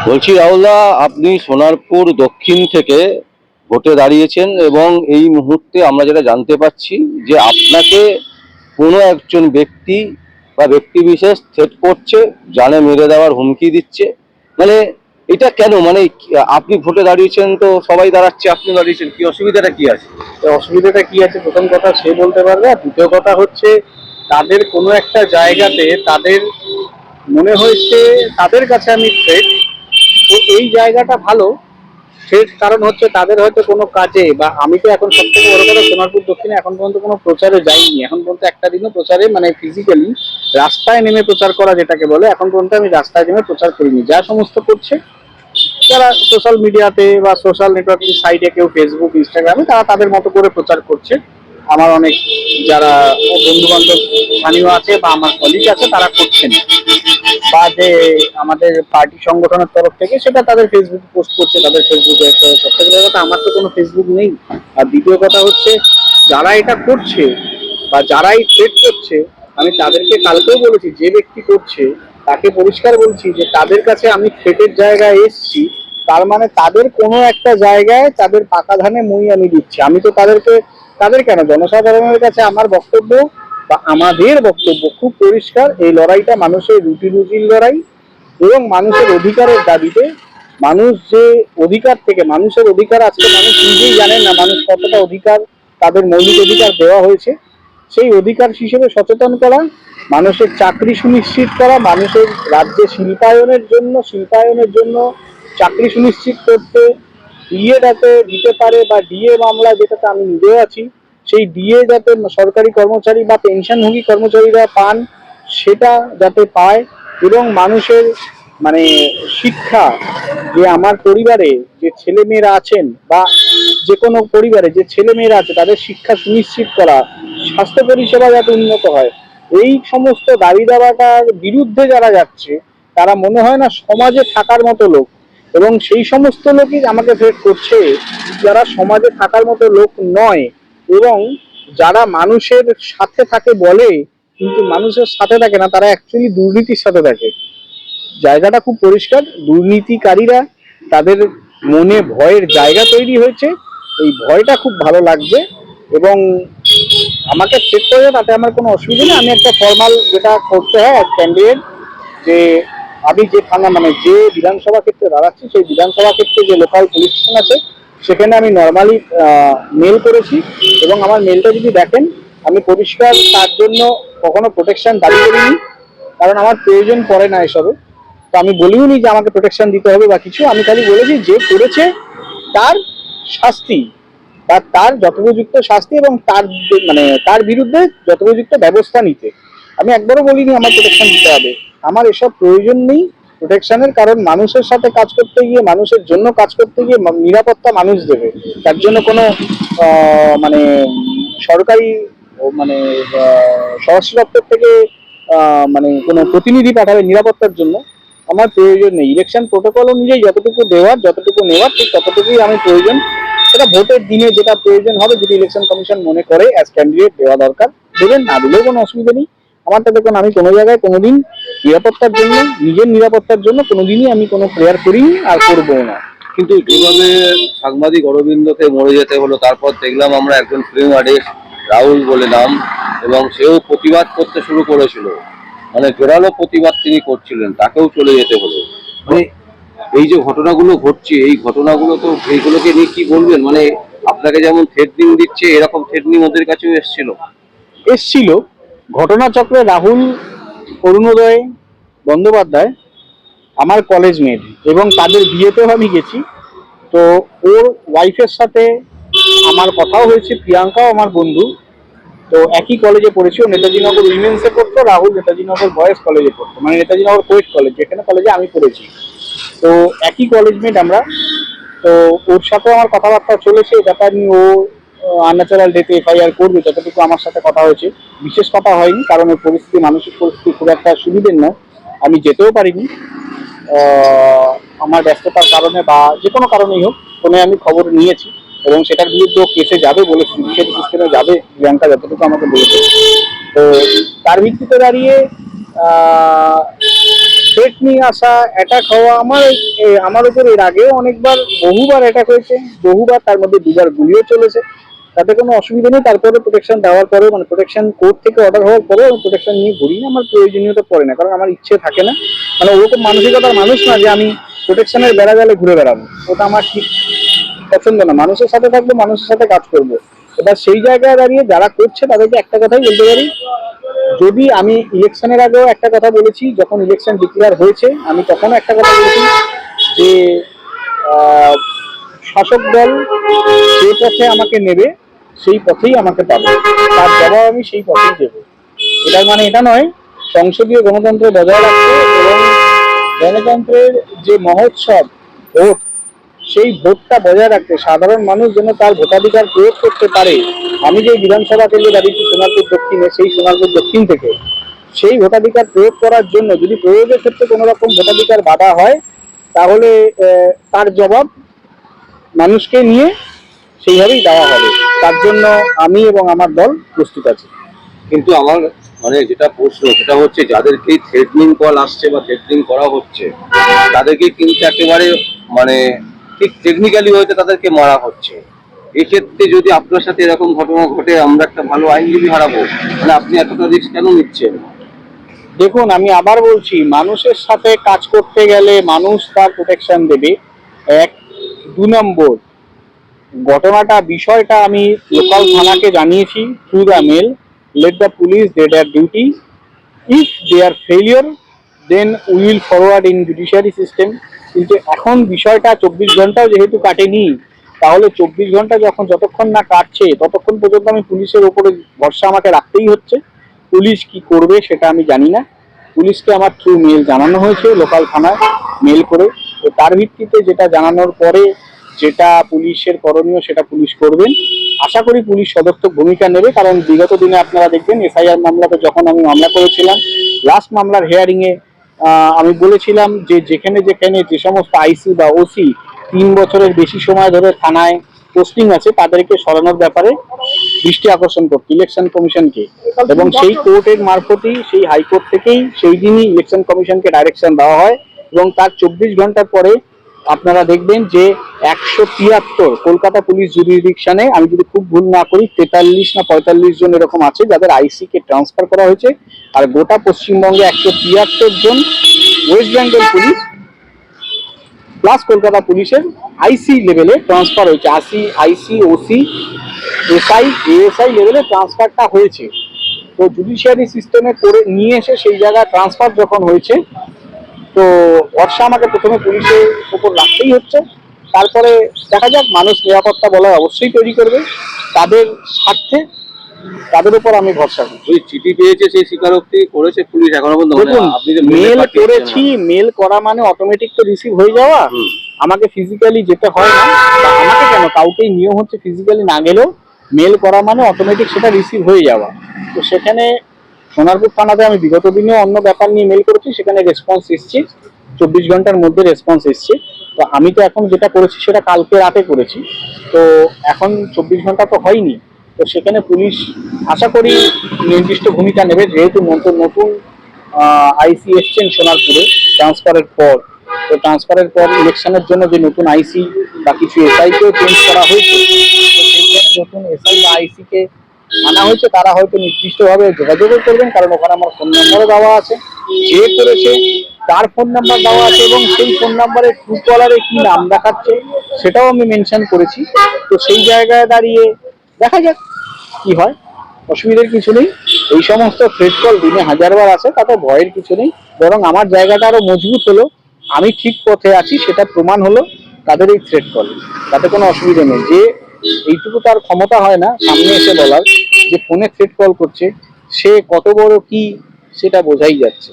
বলছি রাহুলদা, আপনি সোনারপুর দক্ষিণ থেকে ভোটে দাঁড়িয়েছেন এবং এই মুহূর্তে আমরা যেটা জানতে পাচ্ছি যে আপনাকে কোনো একজন ব্যক্তি বা ব্যক্তি বিশেষ থ্রেট করছে, জানে মেরে দেওয়ার হুমকি দিচ্ছে। মানে এটা কেন? মানে আপনি ভোটে দাঁড়িয়েছেন, তো সবাই দাঁড়াচ্ছে, আপনি দাঁড়িয়েছেন, কি অসুবিধাটা কি আছে? অসুবিধাটা কি আছে প্রথম কথা সে বলতে পারবে, আর দ্বিতীয় কথা হচ্ছে তাদের কোনো একটা জায়গাতে তাদের মনে হয়েছে তাদের কাছে আমি থ্রেট। তো এই জায়গাটা ভালো থ্রেট, কারণ হচ্ছে তাদের হয়তো কোনো কাজে, বা আমি তো এখন সব থেকে বড় কথা সোনারপুর দক্ষিণে এখন পর্যন্ত কোনো প্রচারে যাইনি, এখন পর্যন্ত একটা দিনও প্রচারে মানে ফিজিক্যালি রাস্তায় নেমে প্রচার করা যেটাকে বলে, এখন পর্যন্ত আমি রাস্তায় নেমে প্রচার করিনি। যা সমস্ত করছে যারা সোশ্যাল মিডিয়াতে বা সোশ্যাল নেটওয়ার্কিং সাইটে, কেউ ফেসবুক ইনস্টাগ্রামে, তারা তাদের মতো করে প্রচার করছে। আমার অনেক যারা বন্ধু বান্ধব স্থানীয় আছে বা আমার কলিগ আছে তারা করছেন, বা যে আমাদের পার্টি সংগঠনের তরফ থেকে সেটা তাদের ফেসবুকে পোস্ট করছে, তাদের ফেসবুকে। সব থেকে বড় কথা আমার তো কোনো ফেসবুক নেই। আর দ্বিতীয় কথা হচ্ছে যারা এটা করছে বা যারা এই থ্রেট করছে, আমি তাদেরকে কালকেও বলেছি, যে ব্যক্তি করছে তাকে পরিষ্কার বলছি যে তাদের কাছে আমি থ্রেটের জায়গায় এসছি, তার মানে তাদের কোনো একটা জায়গায় তাদের পাকা ধানে মই আমি দিচ্ছি। আমি তো তাদের কেন, জনসাধারণের কাছে আমার বক্তব্য বা আমাদের বক্তব্য খুব পরিষ্কার, এই লড়াইটা মানুষের রুটি রুজির লড়াই এবং মানুষের অধিকারের দাবিতে। মানুষ যে অধিকার থেকে, মানুষের অধিকার আজকে মানুষ নিজেই জানেন না মানুষ কতটা অধিকার তাদের মৌলিক অধিকার দেওয়া হয়েছে, সেই অধিকার হিসেবে সচেতন করা, মানুষের চাকরি সুনিশ্চিত করা, মানুষের রাজ্যে শিল্পায়নের জন্য চাকরি সুনিশ্চিত করতে, ডিএ যাতে দিতে পারে, বা ডিএ মামলা যেটাতে আমি নিজেও আছি, সেই ডিএ যাতে সরকারি কর্মচারী বা পেনশনভোগী কর্মচারীরা পান, সেটা যাতে পায়। এবং মানুষের মানে শিক্ষা, যে আমার পরিবারে যে ছেলে মেয়েরা আছেন বা যে কোনো পরিবারে যে ছেলে মেয়েরা আছে তাদের শিক্ষা সুনিশ্চিত করা, স্বাস্থ্য পরিষেবা যাতে উন্নত হয়, এই সমস্ত দাবি দাবাটার বিরুদ্ধে যারা যাচ্ছে তারা মনে হয় না সমাজে থাকার মতো লোক। এবং সেই সমস্ত লোকই আমাকে থ্রেট করছে যারা সমাজে থাকার মতো লোক নয়, এবং যারা মানুষের সাথে থাকে বলে কিন্তু মানুষের সাথে থাকে না, তারা অ্যাকচুয়ালি দুর্নীতির সাথে থাকে। জায়গাটা খুব পরিষ্কার, দুর্নীতিকারীরা তাদের মনে ভয়ের জায়গা তৈরি হয়েছে, এই ভয়টা খুব ভালো লাগছে। এবং আমাকে চেক করে তাতে আমার কোনো অসুবিধা নেই। আমি একটা ফর্মাল যেটা করতে হয় এক ক্যান্ডিডেট, যে আমি যে থানা মানে যে বিধানসভা ক্ষেত্রে দাঁড়াচ্ছি সেই বিধানসভা ক্ষেত্রে যে লোকাল পুলিশ স্টেশন আছে সেখানে আমি নর্মালি মেল করেছি। এবং আমার মেলটা যদি দেখেন, আমি পরিষ্কার তার জন্য কখনো প্রোটেকশন দাবি করিনি, কারণ আমার প্রয়োজন পড়ে না এসবে। তো আমি বলিও নি যে আমাকে প্রোটেকশন দিতে হবে বা কিছু, আমি খালি বলেছি যে করেছে তার শাস্তি, তার যথোপযুক্ত শাস্তি এবং তার বিরুদ্ধে যথোপযুক্ত ব্যবস্থা নিতে। আমি একবারও বলিনি আমার প্রোটেকশন দিতে হবে, আমার এসব প্রয়োজন নেই প্রোটেকশনের। কারণ মানুষের সাথে কাজ করতে গিয়ে, মানুষের জন্য কাজ করতে গিয়ে নিরাপত্তা মানুষ দেবে, তার জন্য কোনো মানে সরকারি মানে স্বরাষ্ট্র দপ্তর থেকে মানে কোনো প্রতিনিধি পাঠাবে নিরাপত্তার জন্য আমার প্রয়োজন নেই। ইলেকশন প্রোটোকল অনুযায়ী যতটুকু দেওয়ার যতটুকু নেওয়ার ঠিক ততটুকুই আমি প্রয়োজন, সেটা ভোটের দিনে যেটা প্রয়োজন হবে, যদি ইলেকশন কমিশন মনে করে অ্যাজ ক্যান্ডিডেট দেওয়া দরকার দেবেন, না দিলেও কোনো অসুবিধা নেই। আমারটা দেখুন, আমি কোনো জায়গায় কোনোদিন নিরাপত্তার জন্য, নিজের নিরাপত্তার জন্য কোনোদিনই আমি কোনো প্রেয়ার করিনি আর করবো না। কিন্তু যেভাবে সাংবাদিক অরবিন্দকে মরে যেতে হলো, তারপর দেখলাম আমরা একজন ফিল্ম আর্টিস্ট রাহুল বলে নাম, এবং সেও প্রতিবাদ করতে শুরু করেছিল, মানে জোরালো প্রতিবাদ তিনি করছিলেন, তাকেও চলে যেতে হলো। মানে এই যে ঘটনাগুলো ঘটছে, এই ঘটনাগুলো তো, এইগুলোকে নিয়ে কি বলবেন? মানে আপনাকে যেমন থ্রেটনিং দিচ্ছে, এরকম থ্রেটনিং ওদের কাছেও এসছিল ঘটনাচক্রে। রাহুল অরুণোদয় বন্দ্যোপাধ্যায় আমার কলেজ মেট, এবং তাদের বিয়েতেও আমি গেছি। তো ওর ওয়াইফের সাথে আমার কথাও হয়েছে, প্রিয়াঙ্কাও আমার বন্ধু। তো একই কলেজে পড়েছি, ও নেতাজিনগর উইমেন্সে পড়তো, রাহুল নেতাজিনগর বয়েজ কলেজে পড়তো, মানে নেতাজিনগর কোয়েট কলেজ, যেখানে কলেজে আমি পড়েছি। তো একই কলেজ মেট আমরা। তো ওর সাথে আমার কথাবার্তা চলেছে, এই ব্যাপার নিয়ে ও আনন্যাচারাল ডেথে এফআইআর করবে যতটুকু আমার সাথে কথা হয়েছে। বিশেষ কথা হয়নি, কারণ ওর পরিস্থিতি, মানসিক পরিস্থিতি খুব একটা সুবিধের নয়, আমি যেতেও পারিনি আমার ব্যস্ততার কারণে বা যে কোনো কারণেই হোক। ফোনে আমি খবর নিয়েছি এবং সেটার বিরুদ্ধে কেসে যাবে বলে, জুডিশিয়ারি সিস্টেমে যাবে প্রিয়াঙ্কা যতটুকু আমাকে বলেছে। তো তার ভিত্তিতে দাঁড়িয়ে থ্রেট নিয়ে আসা, অ্যাটাক হওয়া, আমার উপর এর আগেও অনেকবার বহুবার অ্যাটাক হয়েছে, বহুবার, তার মধ্যে দুবার গুলিও চলেছে। তাতে কোনো অসুবিধা নেই, তারপরে প্রোটেকশন দেওয়ার পরেও, মানে প্রোটেকশন কোর্ট থেকে অর্ডার হওয়ার পরেও আমি প্রোটেকশন নিয়ে ঘুরি না, আমার প্রয়োজনীয়তা পড়ে না, কারণ আমার ইচ্ছে থাকে না, মানে ওরকম মানসিকতার মানুষ না যে আমি প্রোটেকশনের বেড়া জালে ঘুরে বেড়াবো, ওটা আমার ঠিক পছন্দ না। মানুষের সাথে থাকবো, মানুষের সাথে কাজ করবো। এবার সেই জায়গায় দাঁড়িয়ে যারা করছে তাদেরকে একটা কথাই বলতে পারি, যদি আমি ইলেকশনের আগেও একটা কথা বলেছি, যখন ইলেকশন ডিক্লেয়ার হয়েছে আমি তখনও একটা কথা বলেছি যে আহ, শাসক দল যে পথে আমাকে নেবে সেই পথেই আমাকে পাবে, তার জবাব আমি সেই পথেই দেবো। এটার মানে এটা নয় সংসদীয় গণতন্ত্র বজায় রাখতে এবং গণতন্ত্রের যে মহোৎসব ভোট, সেই ভোটটা বজায় রাখতে, সাধারণ মানুষ যেন তার ভোটাধিকার প্রয়োগ করতে পারে। আমি যে বিধানসভা কেন্দ্রে দাঁড়িয়েছি সোনারপুর দক্ষিণে, সেই সোনারপুর দক্ষিণ থেকে সেই ভোটাধিকার প্রয়োগ করার জন্য যদি প্রয়োগের ক্ষেত্রে কোনো রকম ভোটাধিকার বাধা হয়, তাহলে তার জবাব মানুষকে নিয়ে সেইভাবেই দেওয়া হবে। তার জন্য আমি এবং আমার দল প্রস্তুত আছি। কিন্তু আমার মানে যেটা প্রশ্ন সেটা হচ্ছে, যাদেরকে থ্রেটনিং কল আসছে বা থ্রেটনিং করা হচ্ছে তাদেরকে কিন্তু একেবারে মানে ঠিক টেকনিক্যালি হয়তো তাদেরকে মারা হচ্ছে। এক্ষেত্রে যদি আপনার সাথে এরকম ঘটনা ঘটে, আমরা একটা ভালো আইনজীবী হারাবো, মানে আপনি এতটা রিস্ক কেন নিচ্ছেন? দেখুন, আমি আবার বলছি, মানুষের সাথে কাজ করতে গেলে মানুষ তার প্রোটেকশন দেবে, এক। 2 নম্বর, বিষয়টা আমি লোকাল থানাকে জানিয়েছি through the mail, let the police they their duty, if they are failure then we will forward in judiciary system. কিন্তু এখন বিষয়টা 24 ঘন্টাও যেহেতু কাটেনি, তাহলে 24 ঘন্টা যতক্ষণ না কাটছে ততক্ষণ পর্যন্ত আমি পুলিশের ওপরে ভরসা আমাকে রাখতেই হচ্ছে। পুলিশ কি করবে সেটা আমি জানি না। পুলিশকে আমার থ্রু মেল জানানো হয়েছে লোকাল থানায় মেল করে, তো তার ভিত্তিতে যেটা জানানোর পরে যেটা পুলিশের করণীয় সেটা পুলিশ করবেন। আশা করি পুলিশ সদর্থক ভূমিকা নেবে, কারণ বিগত দিনে আপনারা দেখবেন এসআইআর মামলাতে যখন আমি মামলা করেছিলাম, লাস্ট মামলার হিয়ারিং এ আমি বলেছিলাম যে যেখানে যেখানে যে সমস্ত আইসি বা ওসি 3 বছরের বেশি সময় ধরে থানায় পোস্টিং আছে তাদেরকে সরানোর ব্যাপারে দৃষ্টি আকর্ষণ করতে ইলেকশন কমিশনকে, এবং সেই কোর্টের মারফতই, সেই হাইকোর্ট থেকেই সেই দিনই ইলেকশন কমিশনকে ডাইরেকশন দেওয়া হয়। এবং তার 24 ঘন্টার পরে আপনারা দেখবেন যে 173 কলকাতা পুলিশ জুরিডিকশনে, আমি যদি খুব ভুল না করি 43 না 45 জন এরকম আছে যাদের আইসি কে ট্রান্সফার করা হয়েছে, আর গোটা পশ্চিমবঙ্গে 173 জন ওয়েস্ট বেঙ্গল পুলিশ প্লাস কলকাতা পুলিশের আইসি লেভেলে ট্রান্সফার হয়েছে। আইসি, ওসি, এসআই, এএসআই লেভেলে ট্রান্সফারটা হয়েছে। তো জুডিশিয়ারি সিস্টেমে করে নিয়ে এসে সেই জায়গায় ট্রান্সফার যখন হয়েছে, তো ভরসা আমাকে প্রথমে পুলিশের উপর রাখতেই হচ্ছে। তারপরে দেখা যাক, মানুষ নিরাপত্তা বলয় অবশ্যই তৈরি করবে তাদের স্বার্থে, তাদের উপর আমি ভরসা করি। ওই চিঠি পেয়েছে, সেই স্বীকারোক্তি করেছে পুলিশ এখনো পর্যন্ত? মানে দেখুন, আপনি যে মেল করেছি, মেল করা মানে অটোমেটিক তো রিসিভ হয়ে যাওয়া, আমাকে ফিজিক্যালি যেতে হয় না, বা আমাকে কেন, কাউকেই নিয়ম হচ্ছে ফিজিক্যালি না গেলেও মেল করা মানে অটোমেটিক সেটা রিসিভ হয়ে যাওয়া। তো সেখানে সোনারপুর থানাতে আমি বিগত দিনেও অন্য ব্যাপার নিয়ে মেল করেছি, সেখানে রেসপন্স এসছে, 24 ঘন্টার মধ্যে রেসপন্স এসছে। তো আমি তো এখন যেটা করেছি সেটা কালকে রাতে করেছি, তো এখন 24 ঘন্টা তো হয়নি। তো সেখানে পুলিশ আশা করি নির্দিষ্ট ভূমিকা নেবে, যেহেতু নতুন নতুন আইসি এসছেন সোনারপুরে ট্রান্সফারের পর। তো ট্রান্সফারের পর ইলেকশনের জন্য যে নতুন আইসি বা কিছু এসআইকেও চেঞ্জ করা হয়েছে, তো সেই জন্য নতুন এসআই বা আইসিকে আনা হয়েছে, তারা হয়তো নির্দিষ্টভাবে যোগাযোগও করবেন, কারণ ওখানে আমার ফোন নম্বরও দেওয়া আছে, যে করেছে তার ফোন নাম্বার দেওয়া আছে, এবং সেই ফোন নাম্বারে ট্রু কলারে কি নাম দেখাচ্ছে সেটাও আমি মেনশন করেছি। তো সেই জায়গায় দাঁড়িয়ে দেখা যাক কি হয়, অসুবিধার কিছু নেই। এই সমস্ত থ্রেট কল দিনে 1000বার আছে, তাতে ভয়ের কিছু নেই, বরং আমার জায়গাটা আরো মজবুত হলো, আমি ঠিক পথে আছি সেটা প্রমাণ হলো তাদের এই থ্রেট কল। তাতে কোনো অসুবিধা নেই, যে এইটুকু তার ক্ষমতা হয় না সামনে এসে বলার যে ফোনে থ্রেট কল করছে সে কত বড় কি, সেটা বোঝাই যাচ্ছে।